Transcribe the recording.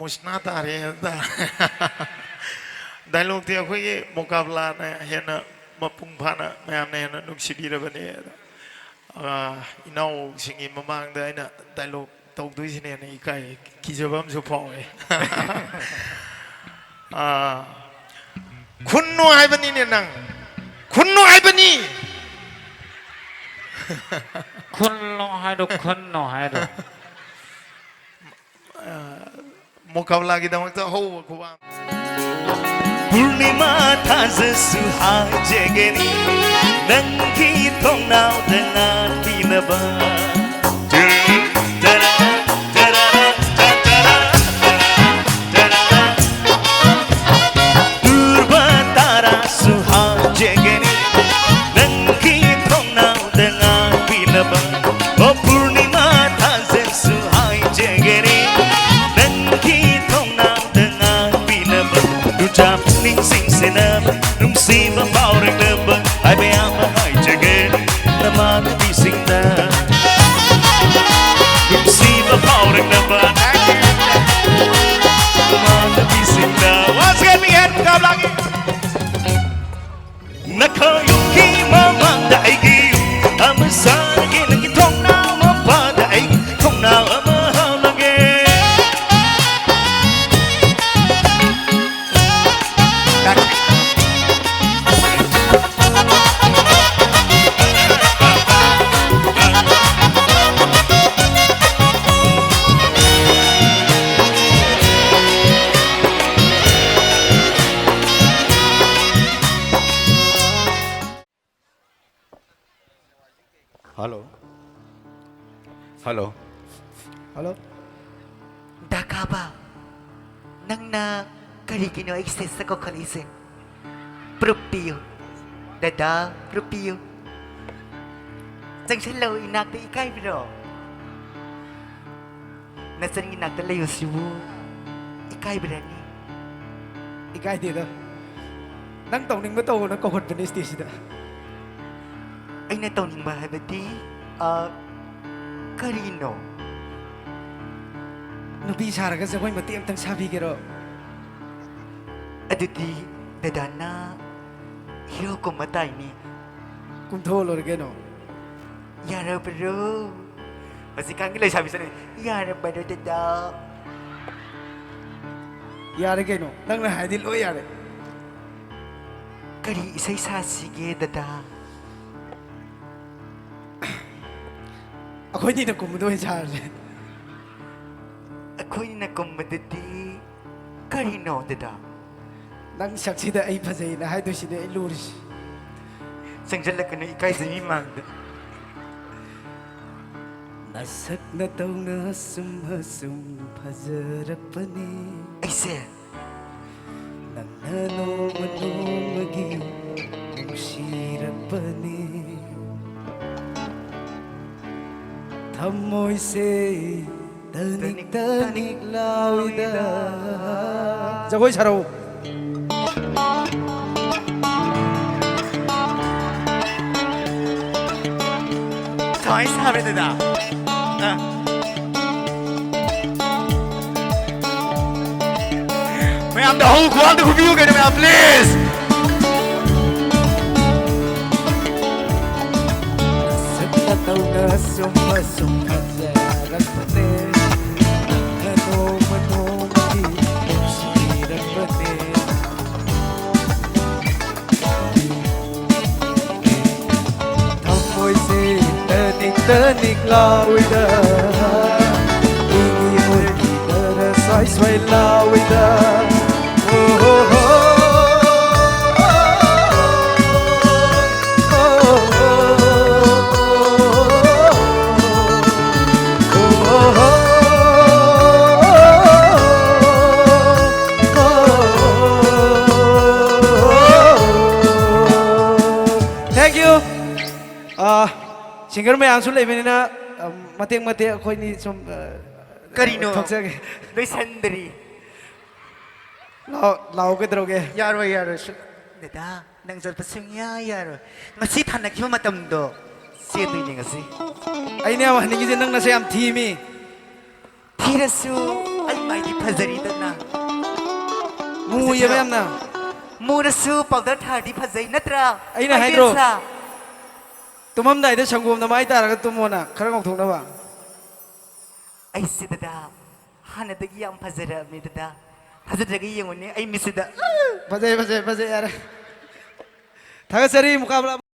मुस्ना तारे ता डायलॉग ते अखोई मुकाबला ने हेना मपुंग फाना मैम ने हेना नुक्सिबी रबने इनाव सिंगी ममांग दा इना डायलॉग तौदुइसिने ने इकाई किजबम सु फावे खुन्नु हाइबनी ने नंग खुन्नु हाइबनी खुन्नो हाइदो खुन्नो हाइदो मुकाबला की दमक तो हो खुआ पूर्णिमा थाज सुहाजेगेनी नंगी थोंनाव dengan tinaba Durbatara suhajegeni nangki thongnau dengan tinaba Oh Purnima Taj सुहाजेगेनी nangki thongnau dengan tinaba Ucap ning sing senam nung siva bauring neba ai be ama hai jagen naman di sing da nung siva bauring neba naman di sing da once again we had come lagi nakayoki mamang da aigi amsar ge nang thong na ma pa da ai thong na ama halage Halo. Halo. Halo. Dakaba nang na karigino eksesa ko kalise. Propio. Dada propio. Sang selaw inak ta ikay bro. Nasan inak ta layo siwu. Ikay berani. Ikay dito. Nang tong ning mato na kokot panis ti sida. Ay nataw ning bahay bati. Karino. Nubi saraga sa koy mati amtang sabi kero. Aduti dada na hero ko matay ni. Kuntolo regeno. Yara bro. Masih kangen lagi sabi sana. Yara bro dada. Yare keno. Nang na hadil o yare. Kari isay sasige dada. Ako hindi na kumudo sa akin. Ako yung nakumadadi. Karino dada. Nang saksida ay pasay na hay do sida ay luris. Sang jala ka na ikay sa imang. Nasak na taw na sumhasum pazarap pa ni. Ay sir. Nang nanomagi ang sirap pa ni. Thamoy se tanik lawida. Jagoy saraw. Toy sabi dada. Ma'am, the whole crowd of you get ma'am, please. Nagsagtataw na sumasum pazarap pa ni. Nanomagi ang sirap pa ni. Thamoy se tanik lawida. Ingi mo kita sway lawida. Oh oh oh. Thank you. Singer may ang sulay na mati ako ni som Karino. Toksag. Doy sandri. Lao ke droge. Yaro. Dada, nang zalpasungya yaro. Ngasi tanak yung matamdo. Siya doy niya ngasi. Ay niya, hindi nang nasayam teamy. Tirasu, ay ꯃꯥꯏꯗꯤ ꯐꯖꯔꯤꯗꯅ ꯃꯨꯌꯦꯕ ꯌꯥꯝꯅ ꯃꯨꯔꯁꯨ powder ꯊꯥꯔꯗꯤ ꯐꯖꯩ ꯅꯠꯇ꯭ꯔꯥ ꯑꯩꯅ ꯍꯥꯏꯗ꯭ꯔꯣ ꯇꯨꯝꯃꯝꯗꯥꯏꯗ ꯁꯪꯒꯣꯝꯗ ꯃꯥꯏ ꯇꯥꯔꯒ ꯇꯨꯝꯃꯣꯅ ꯈꯔ ꯉꯧꯊꯣꯛꯅꯕ ꯑꯩꯁꯤ ꯗꯗꯥ ꯍꯥꯟꯅꯗꯒꯤ ꯌꯥꯝ ꯐꯖꯔꯛꯑꯕꯅꯤ ꯗꯗꯥ ꯐꯖꯗ꯭ꯔꯒ ꯌꯦꯡꯉꯨꯅꯦ ꯑꯩ ꯃꯤꯠꯁꯤꯗ ꯐꯖꯩ ꯌꯥꯔꯦ ꯊꯥꯒꯠꯆꯔꯤ ꯃꯨꯀꯥꯕꯂꯥ